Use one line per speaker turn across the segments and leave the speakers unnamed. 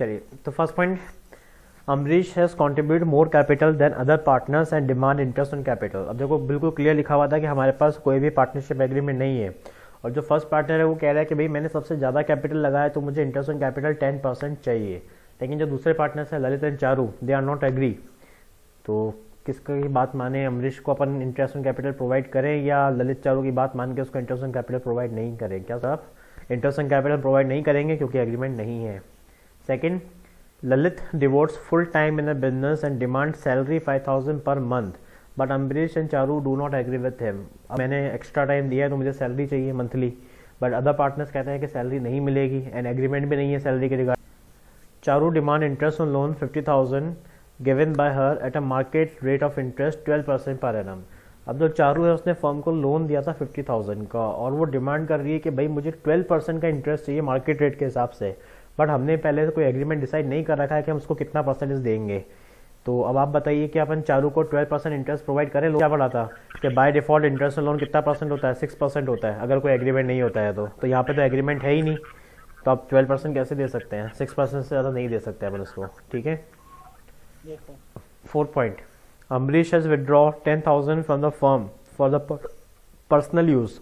चलिए, तो first point, Amrish has contribute more capital than other partners and demand interest on capital. अब देखो बिल्कुल क्लियर लिखा हुआ था कि हमारे पास कोई भी पार्टनरशिप एग्रीमेंट नहीं है, और जो फर्स्ट पार्टनर है वो कह रहा है कि भाई मैंने सबसे ज़्यादा कैपिटल लगाया तो मुझे इंटरेस्ट ऑन कैपिटल 10% चाहिए। लेकिन जो दूसरे पार्टनर्स हैं Lalit and Charu, they are not agree. तो किसकी बात माने, अमरीश को अपन इंटरेस्ट ऑन कैपिटल प्रोवाइड करें या ललित चारू की बात मान के उसको इंटरेस्ट ऑन कैपिटल प्रोवाइड नहीं करें? क्या साहब, इंटरेस्ट ऑन कैपिटल प्रोवाइड नहीं करेंगे क्योंकि एग्रीमेंट नहीं है। Second, Lalit devotes full time in a business and demand salary 5000 per month, but Ambrish and Charu do not agree with him. मैंने एक्स्ट्रा टाइम दिया है तो मुझे सैलरी चाहिए मंथली, बट अदर पार्टनर्स कहते हैं कि सैलरी नहीं मिलेगी एंड एग्रीमेंट भी नहीं है सैलरी के regard. Charu demand interest on loan 50,000 given by her at a market rate of interest 12% per annum. अब जो चारू है उसने फर्म को लोन दिया था 50,000 का, और वो डिमांड कर रही है कि भाई मुझे 12% का इंटरेस्ट चाहिए मार्केट रेट के हिसाब से, बट हमने पहले से कोई एग्रीमेंट डिसाइड नहीं कर रखा है कि हम उसको कितना परसेंटेज देंगे। तो अब आप बताइए कि अपन चारू को 12% इंटरेस्ट प्रोवाइड करें। क्या पड़ा था कि बाय डिफॉल्ट इंटरेस्ट लोन कितना परसेंट होता है, 6% होता है अगर कोई एग्रीमेंट नहीं होता है। तो यहाँ पे तो एग्रीमेंट है ही नहीं, तो आप 12% कैसे दे सकते हैं? 6% से ज़्यादा नहीं दे सकते अपन उसको, ठीक है। 4th point, Ambarish has withdraw 10,000 from the firm for the personal use.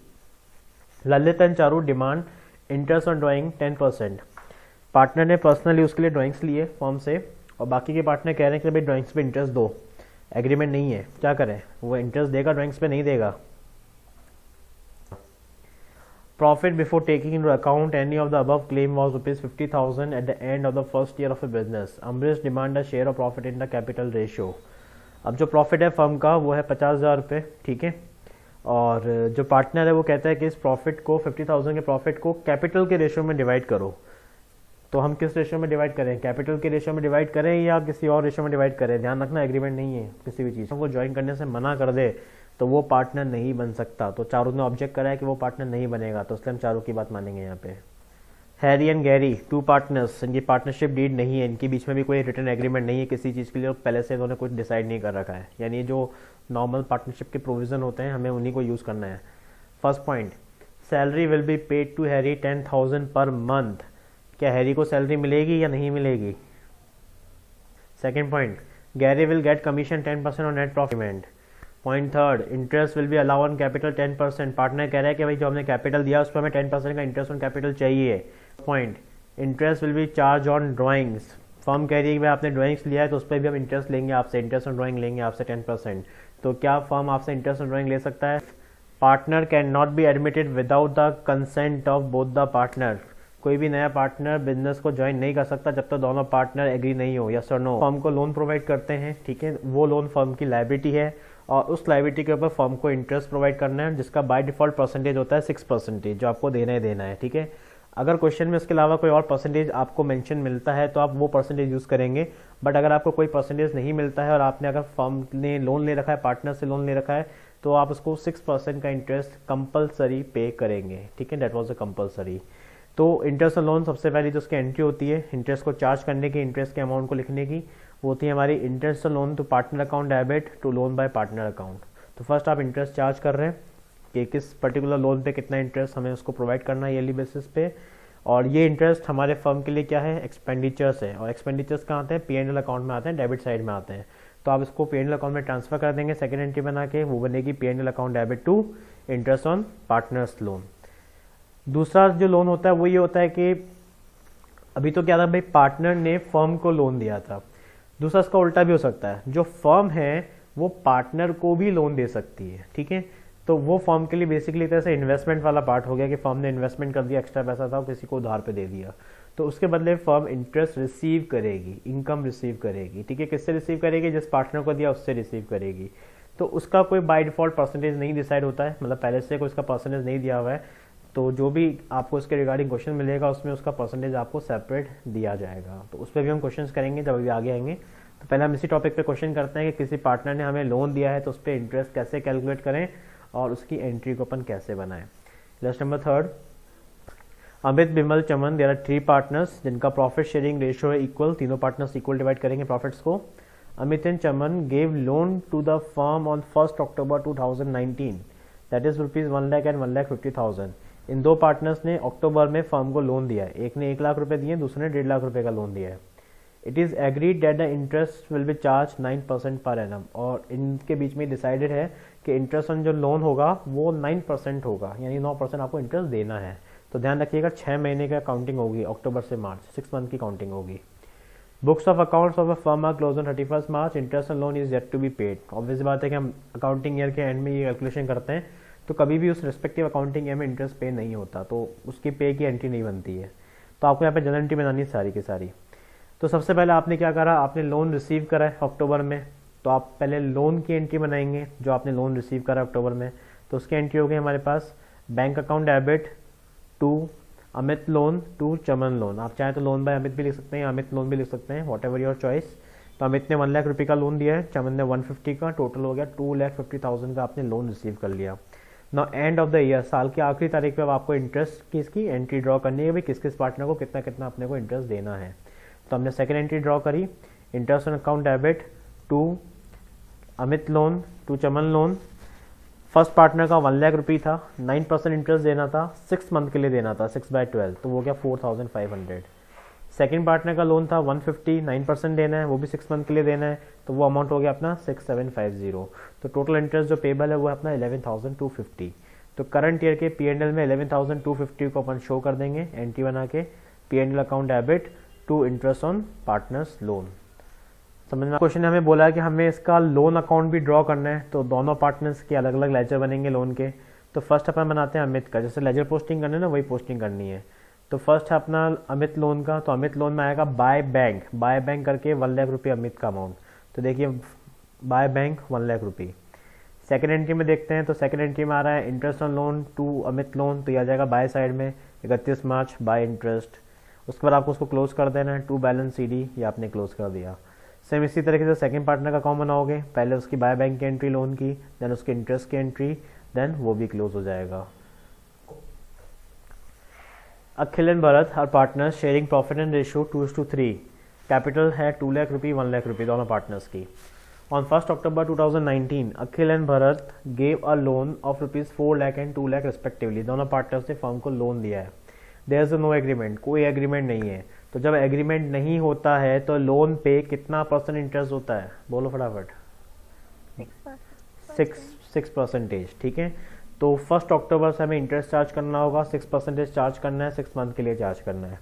Lalit and Charu demand interest on drawing 10%। Partner ने पर्सनल यूज़ के लिए ड्राइंग्स लिए फॉर्म से, और बाकी के पार्टनर कह रहे हैं कि भाई ड्राइंग्स पे इंटरेस्ट दो, एग्रीमेंट नहीं है, क्या करें? वो इंटरेस्ट देगा ड्राइंग्स पे नहीं देगा। Profit before taking in account any of the above claim was ₹50,000 at the end of the first year of A business. Ambarish demand a share of profit in the capital ratio. अब जो profit है firm का वो है 50,000 रुपये, ठीक है, और जो पार्टनर है वो कहता है कि इस प्रॉफिट को 50,000 के प्रॉफिट को कैपिटल के रेशियो में डिवाइड करो। तो हम किस रेशियो में डिवाइड करें? कैपिटल के रेशियो में डिवाइड करें या किसी और रेशियो में डिवाइड करें? ध्यान रखना एग्रीमेंट नहीं है, किसी भी चीज़ को ज्वाइन करने से मना कर दे तो वो पार्टनर नहीं बन सकता। तो चारू ने ऑब्जेक्ट करा है कि वो पार्टनर नहीं बनेगा, तो इसलिए हम चारू की बात मानेंगे यहाँ पे। हैरी एंड गैरी 2 पार्टनर्स, इनकी पार्टनरशिप डीड नहीं है, इनके बीच में भी कोई रिटर्न एग्रीमेंट नहीं है किसी चीज़ के लिए, पहले से इन्होंने कुछ डिसाइड नहीं कर रखा है। यानी जो नॉर्मल पार्टनरशिप के प्रोविजन होते हैं हमें उन्हीं को यूज़ करना है। First point, salary will be paid to Harry 10,000 per month. क्या हैरी को सैलरी मिलेगी या नहीं मिलेगी? Second point, Gary will get commission 10% on net profit. Point third, interest will be allow on capital 10%। Partner कह रहा है कि भाई जो हमने कैपिटल दिया उस पर हमें 10% का इंटरेस्ट ऑन कैपिटल चाहिए। Point, interest will be charge on drawings. Firm कह रही है कि भाई आपने ड्राइंग्स लिया है तो उस पर भी हम इंटरेस्ट लेंगे आपसे, इंटरेस्ट ऑन ड्राइंग लेंगे आपसे 10%। तो क्या फर्म आपसे इंटरेस्ट ऑन ड्राइंग ले सकता है? Partner can not be admitted without the consent of both the partner. कोई भी नया पार्टनर बिजनेस को ज्वाइन नहीं कर सकता जब तक दोनों पार्टनर एग्री नहीं हो, यस और नो। फर्म को लोन प्रोवाइड करते हैं, ठीक है, वो लोन फर्म की लायबिलिटी है और उस लायबिलिटी के ऊपर फर्म को इंटरेस्ट प्रोवाइड करना है, जिसका बाय डिफॉल्ट परसेंटेज होता है 6%, जो आपको देना ही देना है, ठीक है। अगर क्वेश्चन में इसके अलावा कोई और परसेंटेज आपको मेंशन मिलता है तो आप वो परसेंटेज यूज़ करेंगे, बट अगर आपको कोई परसेंटेज नहीं मिलता है और आपने अगर फर्म ने लोन ले रखा है, पार्टनर से लोन ले रखा है, तो आप उसको 6% का इंटरेस्ट कंपलसरी पे करेंगे, ठीक है, डेट वॉज अ कंपलसरी। तो इंटरेस्ट लोन सबसे पहले जो उसकी एंट्री होती है इंटरेस्ट को चार्ज करने की, इंटरेस्ट के अमाउंट को लिखने की, वो होती है हमारी interest loan to partner account debit to loan by partner account. तो फर्स्ट आप इंटरेस्ट चार्ज कर रहे हैं कि किस पर्टिकुलर लोन पे कितना इंटरेस्ट हमें उसको प्रोवाइड करना है ईयरली बेसिस पे, और ये इंटरेस्ट हमारे फर्म के लिए क्या है? एक्सपेंडिचर्स है, और एक्सपेंडिचर्स कहाँ आते हैं? P&L अकाउंट में आते हैं, डेबिट साइड में आते हैं। तो आप इसको P&L अकाउंट में ट्रांसफर कर देंगे सेकेंड एंट्री बना के, वो बनेगी P&L account debit to interest on partners loan. दूसरा जो लोन होता है वो ये होता है कि अभी तो क्या था भाई, पार्टनर ने फर्म को लोन दिया था। दूसरा इसका उल्टा भी हो सकता है, जो फर्म है वो पार्टनर को भी लोन दे सकती है, ठीक है। तो वो फर्म के लिए बेसिकली तरह से इन्वेस्टमेंट वाला पार्ट हो गया कि फर्म ने इन्वेस्टमेंट कर दिया, एक्स्ट्रा पैसा था किसी को उधार पे दे दिया, तो उसके बदले फर्म इंटरेस्ट रिसीव करेगी, इनकम रिसीव करेगी, ठीक है। किससे रिसीव करेगी? जिस पार्टनर को दिया उससे रिसीव करेगी। तो उसका कोई बाय डिफॉल्ट परसेंटेज नहीं डिसाइड होता है, मतलब पहले से कोई उसका परसेंटेज नहीं दिया हुआ है, तो जो भी आपको इसके रिगार्डिंग क्वेश्चन मिलेगा उसमें उसका परसेंटेज आपको सेपरेट दिया जाएगा। तो उस पर भी हम क्वेश्चन करेंगे जब अभी आगे आएंगे। तो पहले हम इसी टॉपिक पे क्वेश्चन करते हैं कि किसी पार्टनर ने हमें लोन दिया है तो उस पर इंटरेस्ट कैसे कैलकुलेट करें और उसकी एंट्री को अपन कैसे बनाएं। Lesson number 3, Amit, Bimal, Chaman, there are 3 partners जिनका प्रॉफिट शेयरिंग रेशियो है इक्वल, तीनों पार्टनर्स इक्वल डिवाइड करेंगे प्रॉफिट्स को। Amit and Chaman gave loan to the firm on 1 October 2019, that is ₹1 lakh and 1,50,000। इन दो पार्टनर्स ने अक्टूबर में फर्म को लोन दिया है, एक ने 1 लाख रुपए दिए, दूसरे ने 1.5 लाख रुपए का लोन दिया है। It is agreed that the interest will be charge 9% per annum, और इनके बीच में डिसाइडेड है कि इंटरेस्ट ऑन जो लोन होगा वो 9% होगा, यानी 9% आपको इंटरेस्ट देना है। तो ध्यान रखिएगा 6 महीने का काउंटिंग होगी, अक्टूबर से मार्च 6 मंथ की काउंटिंग होगी। Books of accounts of a firm are close on 31 March, interest on loan is yet to be paid. Obvious बात है कि हम अकाउंटिंग ईयर के एंड में ये कैलकुलेशन करते हैं, तो कभी भी उस रिस्पेक्टिव अकाउंटिंग ईयर में इंटरेस्ट पे नहीं होता, तो उसकी पे की एंट्री नहीं बनती है। तो आपको यहाँ पे जनरल एंट्री बनानी है सारी की सारी। तो सबसे पहले आपने क्या करा, आपने लोन रिसीव करा है अक्टूबर में, तो आप पहले लोन की एंट्री बनाएंगे, जो आपने लोन रिसीव करा अक्टूबर में, तो उसकी एंट्री हो गई हमारे पास bank account debit to Amit loan to Chaman loan. आप चाहें तो लोन बाय अमित भी लिख सकते हैं, अमित लोन भी लिख सकते हैं, वॉट एवर योर चॉइस। तो अमित ने 1 लाख रुपये का लोन दिया है, चमन ने 150 का, टोटल हो गया 2,50,000 का आपने लोन रिसीव कर लिया। Now end of the year, साल की आखिरी तारीख पे अब आपको इंटरेस्ट की इसकी एंट्री ड्रॉ करनी है, भाई किस किस पार्टनर को कितना कितना अपने को इंटरेस्ट देना है। तो हमने सेकेंड एंट्री ड्रॉ करी, interest on account debit to Amit loan to Chaman loan. First partner का 1 लाख रुपये था, 9% इंटरेस्ट देना था, 6 मंथ के लिए देना था, 6/12, तो वो गया 4,500। सेकेंड पार्टनर का लोन था 150, 9% देना है, वो भी 6 मंथ के लिए देना है, तो वो अमाउंट हो गया अपना 6,750। तो टोटल इंटरेस्ट जो पेबल है वो है अपना 11,250। तो करंट ईयर के P&L में 11,250 को अपन शो कर देंगे एंट्री बना के, P&L account debit to interest on partners loan. समझना, क्वेश्चन ने हमें बोला है कि हमें इसका लोन अकाउंट भी ड्रॉ करना है, तो दोनों पार्टनर्स के अलग अलग लेजर बनेंगे लोन के। तो फर्स्ट अपन बनाते हैं अमित का, जैसे लेजर पोस्टिंग करना है ना वही पोस्टिंग करनी है। तो फर्स्ट है अपना अमित लोन का, तो अमित लोन में आएगा बाय बैंक करके 1 लाख रुपये अमित का अमाउंट। तो देखिए बाय बैंक 1 लाख रुपये। सेकेंड एंट्री में देखते हैं, तो सेकेंड एंट्री में आ रहा है interest on loan to Amit loan, तो यह आ जाएगा बाय साइड में 31 मार्च बाय इंटरेस्ट। उसके बाद आपको उसको क्लोज कर देना है, टू बैलेंस CD, ये आपने क्लोज कर दिया। सेम इसी तरीके से सेकंड पार्टनर का अकाउंट बनाओगे, पहले उसकी बाय बैंक की एंट्री लोन की, देन उसके इंटरेस्ट की एंट्री, देन वो भी क्लोज हो जाएगा। Akhil and Bharat are partners sharing profit and ratio 2:3। Capital है 2 लाख रुपये 1 लाख रुपये दोनों पार्टनर्स की। On 1 October 2019 Akhil and Bharat gave a loan of ₹4 lakh and 2 lakh respectively. दोनों पार्टनर्स ने फर्म को लोन दिया है। देयर इज नो एग्रीमेंट, कोई एग्रीमेंट नहीं है। तो जब एग्रीमेंट नहीं होता है तो लोन पे कितना % इंटरेस्ट होता है, बोलो फटाफट। 6%। ठीक है, तो 1 अक्टूबर से हमें इंटरेस्ट चार्ज करना होगा, 6% चार्ज करना है, 6 मंथ के लिए चार्ज करना है।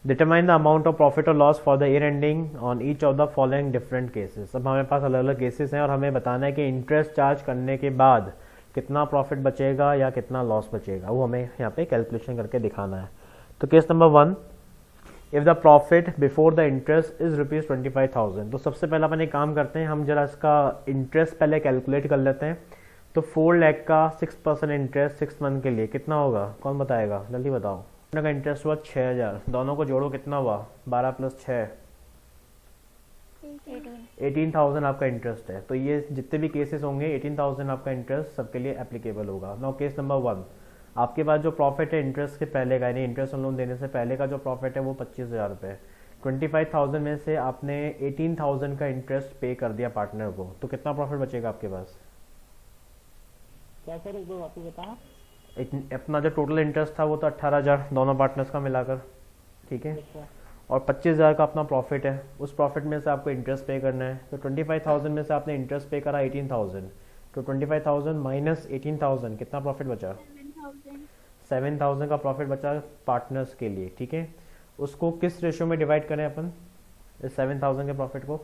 Determine the amount of profit और loss for the year ending on each of the following different cases. अब हमारे पास अलग अलग केसेस हैं और हमें बताना है कि इंटरेस्ट चार्ज करने के बाद कितना प्रॉफिट बचेगा या कितना लॉस बचेगा, वो हमें यहाँ पे कैलकुलेशन करके दिखाना है। तो case number 1, if the profit before the interest is ₹25,000। तो सबसे पहले अपन एक काम करते हैं, हम जरा इसका इंटरेस्ट पहले कैलकुलेट कर लेते हैं। तो 4 लाख का 6% इंटरेस्ट 6 मंथ के लिए कितना होगा, कौन बताएगा, जल्दी बताओ। का इंटरेस्ट हुआ 6,000, दोनों को जोड़ो कितना हुआ, 12 + 6 18,000 आपका इंटरेस्ट है। तो ये जितने भी केसेस होंगे 18,000 आपका इंटरेस्ट सबके लिए एप्लीकेबल होगा। नाउ केस नंबर 1, आपके पास जो प्रॉफिट है इंटरेस्ट के पहले का, यानी इंटरेस्ट ऑन लोन देने से पहले का जो प्रॉफिट है वो 25,000 रुपये। 25,000 में से आपने 18,000 का इंटरेस्ट पे कर दिया पार्टनर को, तो कितना प्रॉफिट बचेगा आपके पास?
क्या सर, एक बार वापस बताना।
अपना जो टोटल इंटरेस्ट था वो तो 18,000 दोनों पार्टनर्स का मिलाकर, ठीक है, और 25,000 का अपना प्रॉफिट है। उस प्रॉफिट में से आपको इंटरेस्ट पे करना है। तो 25,000 में से आपने इंटरेस्ट पे करा 18,000, तो 25,000 माइनस 18,000 कितना प्रॉफिट बचा? 7,000 का प्रॉफिट बचा पार्टनर्स के लिए, ठीक है। उसको किस रेशियो में डिवाइड करें अपन इस 7,000 के प्रॉफिट को?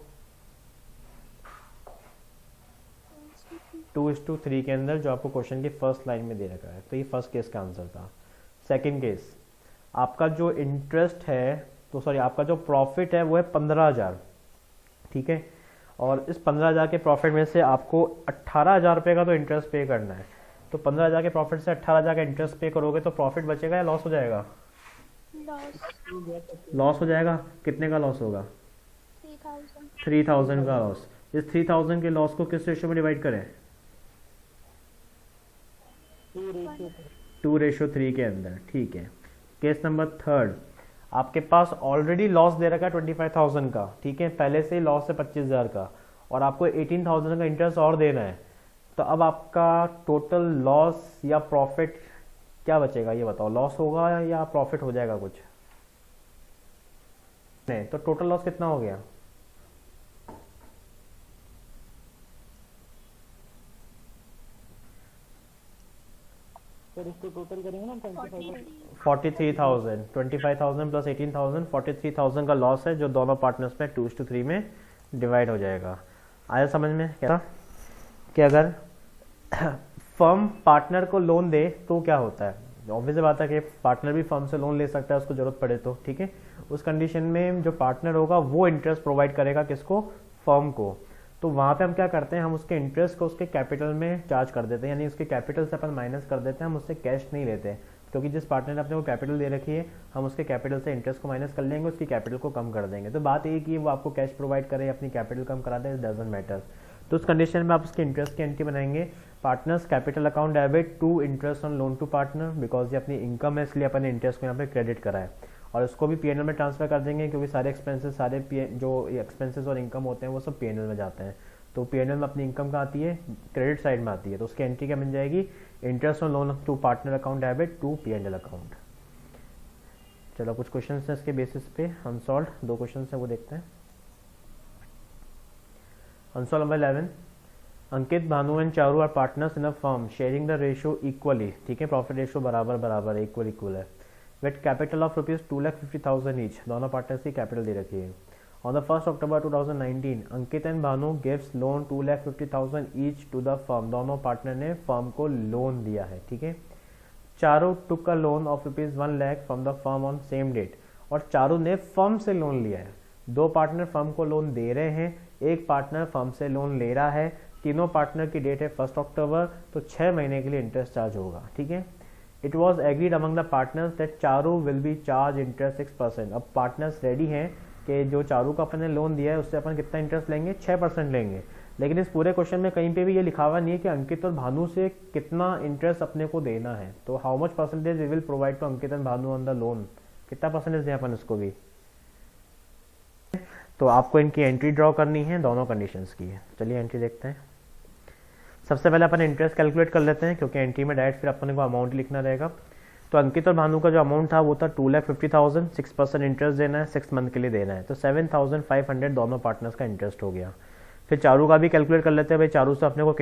2:3 के अंदर, जो आपको क्वेश्चन की फर्स्ट लाइन में दे रखा है। तो ये फर्स्ट केस का आंसर था। सेकंड केस, आपका जो इंटरेस्ट है, तो सॉरी आपका जो प्रॉफिट है वो है 15,000, ठीक है, और इस 15,000 के प्रॉफिट में से आपको 18,000 रुपये का तो इंटरेस्ट पे करना है। तो 15,000 के प्रॉफिट से 18,000 का इंटरेस्ट पे करोगे तो प्रॉफिट बचेगा या लॉस हो जाएगा? लॉस हो जाएगा। कितने का लॉस होगा? 3,000 का लॉस। इस 3,000 के लॉस को किस रेशियो में डिवाइड करें? 2:3 के अंदर, ठीक है। केस नंबर 3, आपके पास ऑलरेडी लॉस दे रखा है 25,000 का, ठीक है, पहले से ही लॉस है 25,000 का, और आपको 18,000 का इंटरेस्ट और देना है। तो अब आपका टोटल लॉस या प्रॉफिट क्या बचेगा, ये बताओ। लॉस होगा या प्रॉफिट हो जाएगा कुछ? नहीं, तो टोटल लॉस कितना हो गया?
सर इसको टोटल करेंगे ना
43,000, 25,000 प्लस 18,000, 43,000 का लॉस है जो दोनों पार्टनर्स में 2:3 में डिवाइड हो जाएगा। आया समझ में क्या कि अगर फर्म पार्टनर को लोन दे तो क्या होता है? ऑब्वियस बात है कि पार्टनर भी फर्म से लोन ले सकता है उसको जरूरत पड़े तो, ठीक है। उस कंडीशन में जो पार्टनर होगा वो इंटरेस्ट प्रोवाइड करेगा किसको? फर्म को। तो वहाँ पे हम क्या करते हैं, हम उसके इंटरेस्ट को उसके कैपिटल में चार्ज कर देते हैं, यानी उसके कैपिटल से अपन माइनस कर देते हैं, हम उससे कैश नहीं लेते, क्योंकि जिस पार्टनर ने अपने को कैपिटल दे रखी है हम उसके कैपिटल से इंटरेस्ट को माइनस कर लेंगे, उसकी कैपिटल को कम कर देंगे। तो बात ये कि वो आपको कैश प्रोवाइड करे या अपनी कैपिटल कम करा दे, डजंट मैटर। तो उस कंडीशन में आप उसके इंटरेस्ट की एंट्री बनाएंगे, partners capital account debit to interest on loan to partner, because ये अपनी इनकम है इसलिए अपन इंटरेस्ट को यहाँ पे क्रेडिट करा है, और उसको भी पीएनएल में ट्रांसफर कर देंगे क्योंकि सारे एक्सपेंसेस जो एक्सपेंसेस और इनकम होते हैं वो सब पीएनएल में जाते हैं। तो पीएनएल में अपनी इनकम कहाँ आती है? क्रेडिट साइड में आती है। तो उसकी एंट्री क्या बन जाएगी? Interest on loan to partner account debit to PNL account. चलो कुछ क्वेश्चन हैं इसके बेसिस पे अनसॉल्व, 2 क्वेश्चन है वो देखते हैं। Unsolved number 11, Ankit, Bhanu and Charu are partners in a firm sharing the ratio equally, ठीक है, प्रॉफिट रेशियो बराबर बराबर इक्वल है, with capital of rupees 2,50,000 each, दोनों पार्टनर्स की कैपिटल दे रखी है। On the 1st October 2019, Ankit and Bhanu gives loan 2,50,000 each to the firm. दोनों पार्टनर ने फर्म को लोन दिया है, ठीक है। Charu took a loan of rupees 1 lakh from the firm on same date, और चारू ने फर्म से लोन लिया है। 2 पार्टनर फर्म को लोन दे रहे हैं, 1 पार्टनर फर्म से लोन ले रहा है, तीनों पार्टनर की डेट है 1 अक्टूबर, तो 6 महीने के लिए इंटरेस्ट चार्ज होगा, ठीक है। It was agreed among the partners that Charu will be charge interest 6%। अब पार्टनर्स रेडी हैं कि जो चारू को अपन ने लोन दिया है उससे अपन कितना इंटरेस्ट लेंगे? 6% लेंगे। लेकिन इस पूरे क्वेश्चन में कहीं पे भी ये लिखा हुआ नहीं है कि अंकित और भानु से कितना इंटरेस्ट अपने को देना है। तो how much percentage we will provide to Ankit and Bhanu on the loan, कितना परसेंटेज दें अपन इसको भी। तो आपको इनकी एंट्री ड्रॉ करनी है, दोनों कंडीशंस की है। चलिए एंट्री देखते हैं। सबसे पहले अपन इंटरेस्ट कैलकुलेट कर लेते हैं क्योंकि एंट्री में डायरेक्ट फिर अपन को अमाउंट लिखना रहेगा। तो अंकित और भानु का जो अमाउंट था वो था 2,50,000, 6% इंटरेस्ट देना है, 6 मंथ के लिए देना है, तो 7,500 दोनों पार्टनर्स का इंटरेस्ट हो गया। फिर चारू का भी कैलकुलेट कर लेते हैं, भाई चारू से अपने को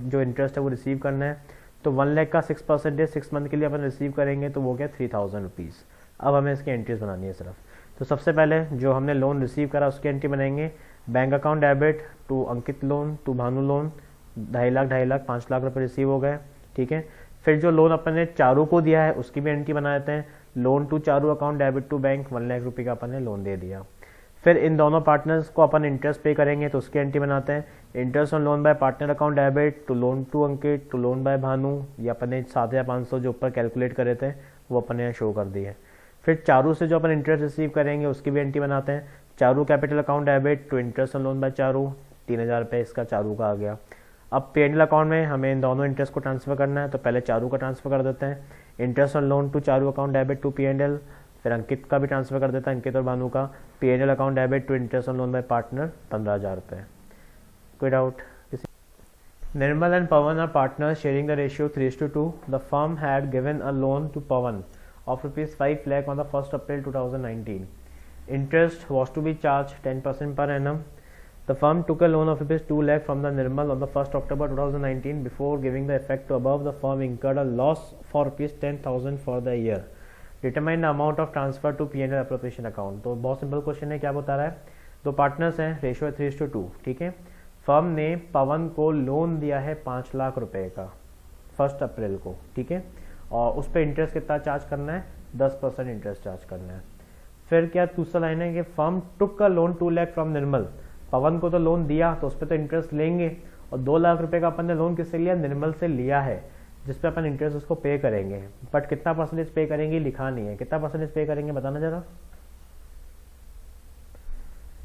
जो इंटरेस्ट है वो रिसीव करना है, तो 1 लाख का 6% 6 मंथ के लिए अपन रिसीव करेंगे तो वो गया 3,000 रुपीज़। अब हमें इसकी एंट्रीज बनानी है सिर्फ। तो सबसे पहले जो हमने लोन रिसीव करा उसकी एंट्री बनाएंगे, bank account debit to Ankit loan to Bhanu loan, 2.5 lakh 5 lakh रुपये रिसीव हो गए, ठीक है। फिर जो लोन अपन ने चारू को दिया है उसकी भी एंट्री बना देते हैं, loan to Charu account debit to bank, 1 lakh रुपये का अपन ने लोन दे दिया। फिर इन दोनों पार्टनर्स को अपन इंटरेस्ट पे करेंगे तो उसकी एंट्री बनाते हैं, interest on loan by partner account debit to loan to Ankit to loan by Bhanu, ये अपन ने 7,500 जो ऊपर कैलकुलेट करे थे वो अपन ने शो कर दी है। फिर चारू से जो अपन इंटरेस्ट रिसीव करेंगे उसकी भी एंट्री बनाते हैं, Charu capital account debit to interest on loan by Charu, 3,000 रुपये इसका चारू का आ गया। अब पीएनएल अकाउंट में हमें इन दोनों इंटरेस्ट को ट्रांसफर करना है, तो पहले चारू का ट्रांसफर कर देते हैं, interest on loan to Charu account debit to PNL, फिर अंकित का भी ट्रांसफर कर देता है, अंकित और भानु का PNL account debit to interest on loan by partner 15,000 रुपये। कोई doubt? Nirmal and Pawan are partners sharing the ratio 3:2। The firm had given a loan to Pawan of rupees 5 lakh on the 1st April 2019. Interest was to be charged 10% per annum. The firm took a loan of rupees 2 lakh from the Nirmal on the 1st October 2019. Before giving the effect to above, the firm incurred a loss for rupees 10,000 for the year. Determine the amount of transfer to P&L appropriation account. तो बहुत simple question है, क्या बता रहा है? 2 partners हैं, ratio है 3:2, ठीक है। फर्म ने पवन को लोन दिया है 5 लाख रुपए का 1 अप्रैल को, ठीक है, और उस पर इंटरेस्ट कितना चार्ज करना है? 10% इंटरेस्ट चार्ज करना है। फिर क्या दूसरा लाइन है कि फर्म टुक का लोन 2 लाख फ्रॉम निर्मल, पवन को तो लोन दिया तो उस पर तो इंटरेस्ट लेंगे, और 2 लाख रुपए का अपन ने लोन किससे लिया? निर्मल से लिया है, जिस पे अपन इंटरेस्ट उसको पे करेंगे, बट कितना परसेंटेज पे करेंगे लिखा नहीं है। कितना परसेंटेज पे करेंगे बताना जरा,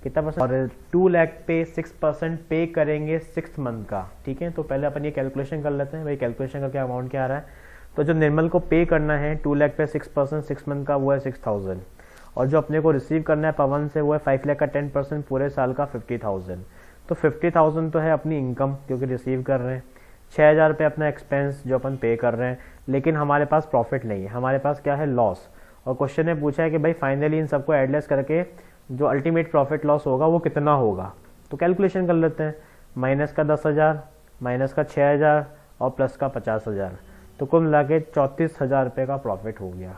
कितना परसेंट? और 2 लाख पे 6% पे करेंगे 6 मंथ का, ठीक है। तो पहले अपन ये कैलकुलेशन कर लेते हैं, भाई कैलकुलेशन का क्या अमाउंट क्या आ रहा है। तो जो निर्मल को पे करना है 2 लाख पे 6% 6 मंथ का वो है 6,000, और जो अपने को रिसीव करना है पवन से वो है 5 लाख का 10% पूरे साल का 50,000। तो 50,000 तो है अपनी इनकम क्योंकि रिसीव कर रहे हैं, 6,000 रुपये अपना एक्सपेंस जो अपन पे कर रहे हैं, लेकिन हमारे पास प्रॉफिट नहीं है, हमारे पास क्या है? लॉस। और क्वेश्चन ने पूछा है कि भाई फाइनली इन सबको एडलेस करके जो अल्टीमेट प्रॉफिट लॉस होगा वो कितना होगा। तो कैलकुलेशन कर लेते हैं, माइनस का 10,000, माइनस का 6,000 और प्लस का 50,000, तो कुल मिला के 34,000 रुपये का प्रॉफिट हो गया।